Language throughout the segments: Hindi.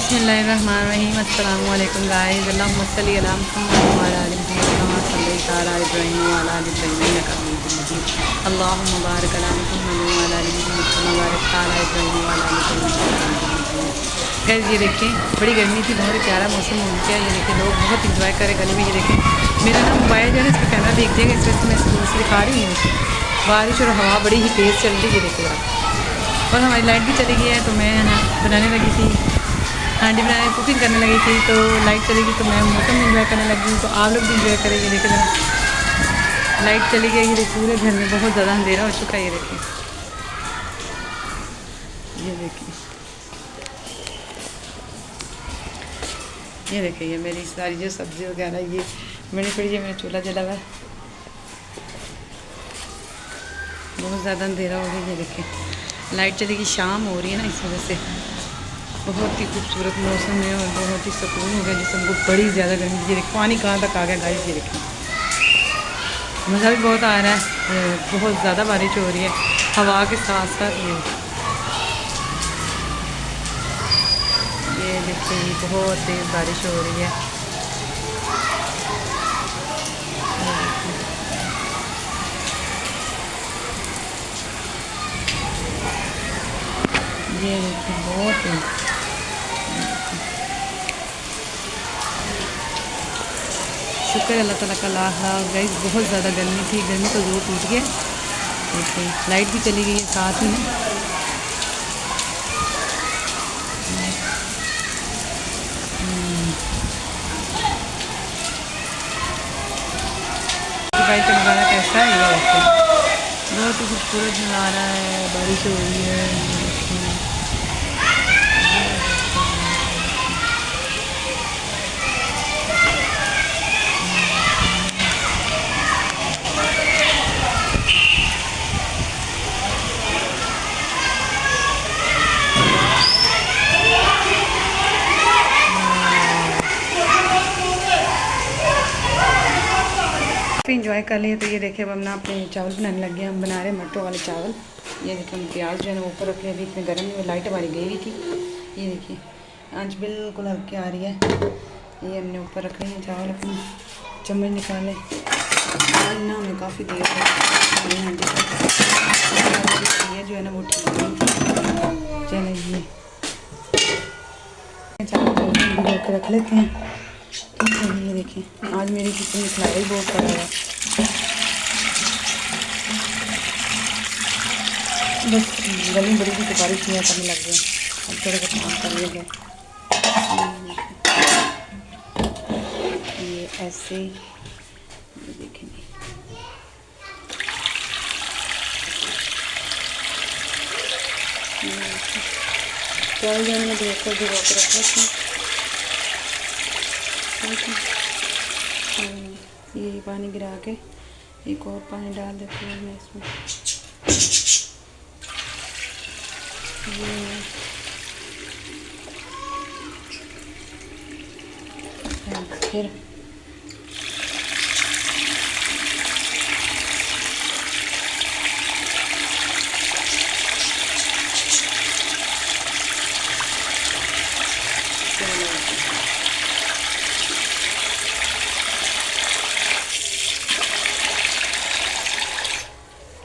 बिस्मिल्लाहिर्रहमानिर्रहीम। अस्सलाम वालेकुम गाइस। अल्लाहुम्मा सल्ली अला मुहम्मद व अला आलि मुहम्मद कमा सल्लैता अला इब्राहीम व अला आलि इब्राहीम इन्नका हमीदुम मजीद। अल्लाहुम्मा बारिक अला मुहम्मद व अला आलि मुहम्मद कमा बारकता अला इब्राहीम व अला आलि इब्राहीम इन्नका हमीदुम मजीद। गाइस ये देखिए, बड़ी गर्मी थी, बहुत ही प्यारा मौसम हो गया। ये देखिए लोग बहुत इंजॉय करे गली में। ये देखिए मेरा ना मोबाइल जो है ना, इसका कैमरा देख जाएगा, इस वजह से मैं दूर से दिखा रही हूँ। बारिश और हवा बड़ी ही तेज़ चल रही है, देखिए आप। और हमारी लाइट भी चली गई है, तो मैं ना बनाने लगी थी, हांडी बनाने कुकिंग करने लगी थी, तो लाइट चली गई, तो मैं मौसम इंजॉय करने लगी हूँ। तो आप लोग भी इंजॉय करेंगे। देखिए जरा लाइट चली गई, ये पूरे घर में बहुत ज़्यादा अंधेरा हो चुका है। ये देखिए, ये देखिए, ये देखिए, ये मेरी सारी जो सब्ज़ी वगैरह ये मैंने पड़ी है, मेरा चूल्हा जला हुआ है, बहुत ज़्यादा अंधेरा हो गया। ये देखिए लाइट चली गई, शाम हो रही है ना, इस वजह से बहुत ही खूबसूरत मौसम है और बहुत ही सुकून हो गया जिसम को। बड़ी ज़्यादा गर्मी। ये देखिए पानी कहाँ तक आ गया गाइस। ये देखिए मज़ा भी बहुत आ रहा है, बहुत ज़्यादा बारिश हो रही है हवा के साथ साथ। ये देखिए बहुत तेज़ बारिश हो रही है। ये देखिए बहुत तेज़। शुक्र अल्लाह ताला का लाख लाख गाइस। बहुत ज़्यादा गर्मी थी, गर्मी का जोर टूट गया। देखिए लाइट भी चली गई है साथ ही में। भाई का नज़ारा कैसा है, ये देखिए बहुत ही खूबसूरत नज़ारा है। बारिश हो रही है। इंजॉय कर लिए। तो ये देखिए अब हम ना अपने चावल बनाने लग गए। हम बना रहे हैं मटर वाले चावल। ये देखिए हम प्याज जो है ना ऊपर रखे, अभी इतने गर्म में लाइट हमारी गई हुई थी। ये देखिए आंच बिल्कुल हल्की आ रही है। ये हमने ऊपर रखे हैं चावल, अपनी चम्मच निकाले। आज ना हमें काफ़ी देर ये जो है ना वो ठीक नहीं। चले ये चावल भिगो के रख लेते हैं। ये देखिए आज मेरी किचन में खिलाई बहुत पड़ा है। बस गली बड़ी की सिफारिश किया करने लग गया। अब थोड़ा सा काम कर लेंगे। ये ऐसे ये देखेंगे। चावल जो मैंने भिगो के रख लेते हैं। ये पानी गिरा के एक और पानी डाल देते हैं मैं इसमें। फिर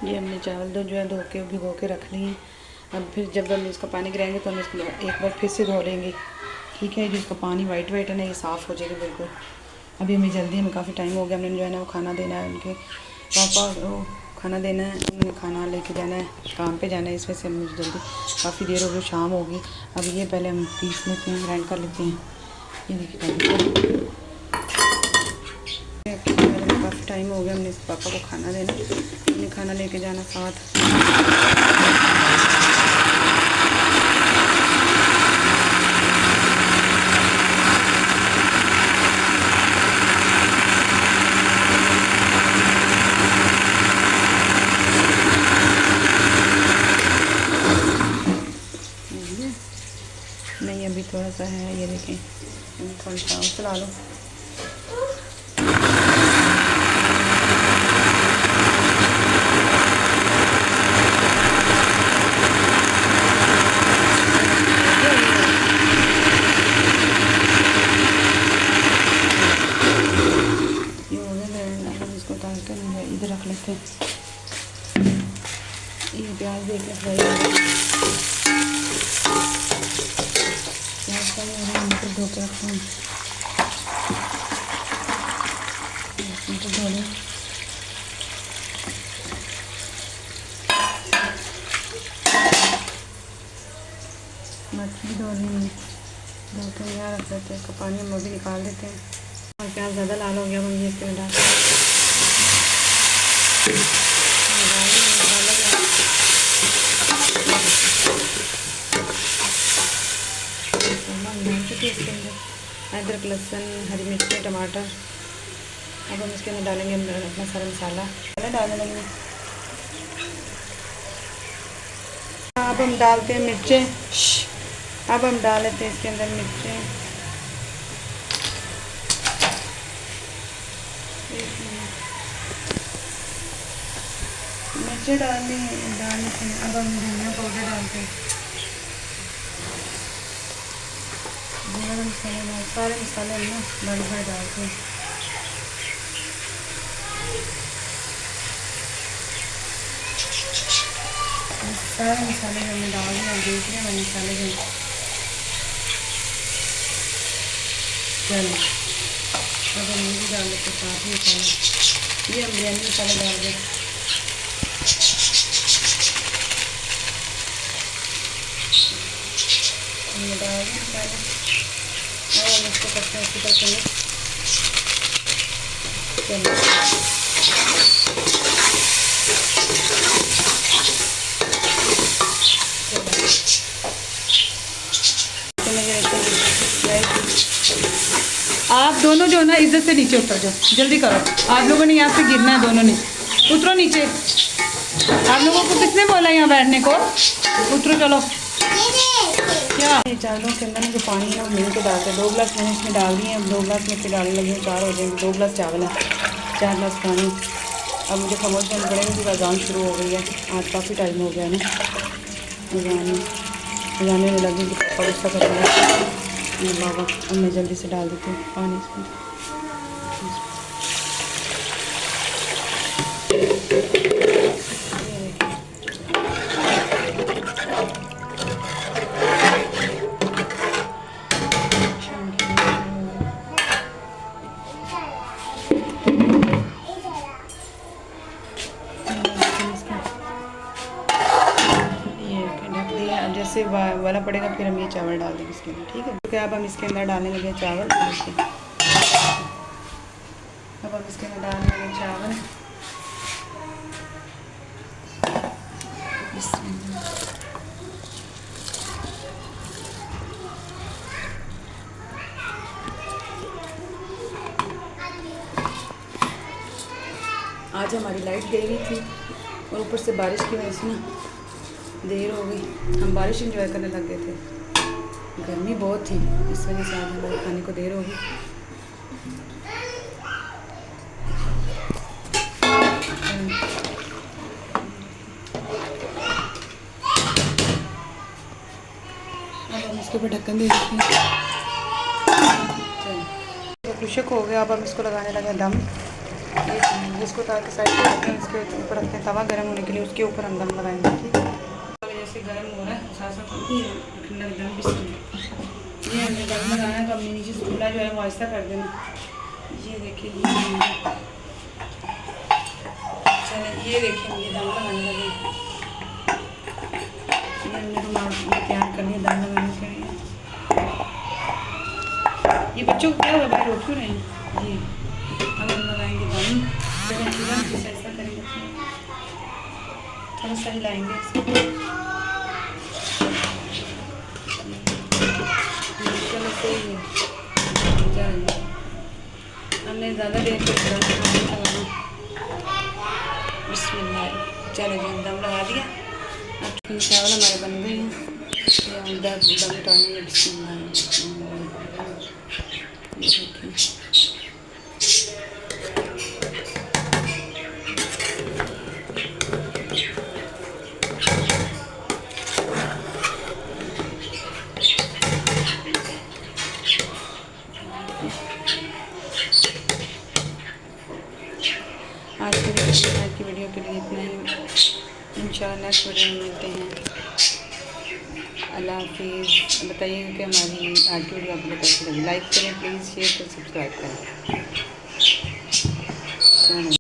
ये हमने चावल जो है धो के भिगो के रख लिए। अब फिर जब हम इसका पानी गिराएंगे तो हम इसको एक बार फिर से धो लेंगे। ठीक है, जिसका पानी वाइट वाइट है ना, ये साफ़ हो जाएगा बिल्कुल। अभी हमें जल्दी, हमें काफ़ी टाइम हो गया। हमने जो है ना वो खाना देना है, उनके पापा वो खाना देना है, उन्होंने खाना लेके जाना है, काम पे जाना है। इस वजह से मुझे जल्दी काफ़ी देर हो गई, शाम होगी। अब ये पहले हम पीस लेते हैं, ग्राइंड कर लेते हैं। ये देखिए काफ़ी टाइम हो गया। हमने इस पापा को खाना देना, उन्हें खाना लेके जाना साथ। नहीं अभी थोड़ा सा है, ये देखें थोड़ा सा चला लो। मटर धो के रखते हैं, मटर धो लें। मछली धो लेंगे, धो के यहाँ रख देते हैं, इसका पानी हम अभी निकाल देते हैं। और प्याज ज़्यादा लाल हो गया, हम ये इसके में डालते हैं। इसके अंदर अदरक, लहसुन, हरी मिर्ची, टमाटर। अब हम इसके अंदर डालेंगे अपना सारा मसाला डालने लगेंगे। अब हम डालते हैं मिर्चें। अब हम डाल लेते हैं इसके अंदर मिर्चें। मिर्चें डालते हैं। अब हम धनिया पाउडर डालते हैं, गरम मसाला, सारे मसाले हम ना बड़े बड़े डालते हैं। सारे मसाले हमने डाल दिए, देख रहे हैं मसाले जो चलो। अब हम ये भी डाल लेते हैं साथ ही मसाला, ये हम बिरयानी मसाला डाल दें। हमने डाल दिए मसाले और हम इसको करते हैं अच्छी तरह से। चलो आप दोनों जो ना इज्जत से नीचे उतर जाओ, जल्दी करो। आप लोगों ने यहाँ से गिरना है, दोनों ने उतरो नीचे। आप लोगों को किसने बोला यहाँ बैठने को? उतरो चलो। क्या ये चावलों के अंदर जो पानी है वो मिल के डालते हैं। 2 गिलास मैंने इसमें डाल दिए हैं, अब 2 गिलास में फिर डालने लगे, 4 हो जाएंगे। 2 गिलास चावल है, 4 गिलास पानी। अब मुझे खामोश करना पड़ेगा क्योंकि अज़ान शुरू हो गई है। आज काफ़ी टाइम हो गया है ना अज़ाने में लगी कि पापा गुस्सा करेंगे। बाबा अब मैं जल्दी से डाल देती हूँ पानी इसमें। जैसे वाला पड़ेगा फिर हम ये चावल डाल देंगे इसके अंदर, ठीक है। तो अब हम इसके अंदर डालने लगे चावल। अब हम इसके अंदर डालने लगे चावल। आज हमारी लाइट गई हुई थी और ऊपर से बारिश की वजह से ना देर हो गई। हम बारिश एंजॉय करने लग गए थे, गर्मी बहुत थी, इस वजह से आज हमारे खाने को देर हो गई। अब हम इसके ऊपर ढक्कन दे देते हैं। तो खुशक हो गया। अब हम इसको लगाने लगे दम। ये इसको ताकि साइड पर रखते हैं, इसके ऊपर रखते हैं तवा गर्म होने के लिए, उसके ऊपर हम दम लगाएंगे, ठीक है। जैसे गर्म हो रहा है साथ साथ दम भी। ये हमने दम लगाना है, तो हमने नीचे चूल्हा जो है वो आहिस्ता कर देना। ये देखिए, चलो ये देखिए ये दम लगाने लगे। ये हमने रुमाल तैयार कर लिया दम लगाने के लिए। ये बच्चों को क्या हुआ, भाई रोक क्यों रहे हैं जी। अब हम लगाएंगे दम, जब हम ऐसा करेंगे थोड़ा सा हिलाएंगे इसको। चलो सही है, हमने ज़्यादा देर तक दम लगाना। बिस्मिल्लाह, चलो जी दम लगा दिया। अब चावल हमारे बन गए हैं, दम उठाएंगे। बिस्मिल्लाह, आज की वीडियो के लिए इतना ही। इंशाल्लाह नेक्स्ट वीडियो में मिलते हैं। अल्लाह हाफिज़। बताइएगा कि हमारी आज की वीडियो आपको कैसी लगी। लाइक करें प्लीज़, शेयर करें, सब्सक्राइब करें।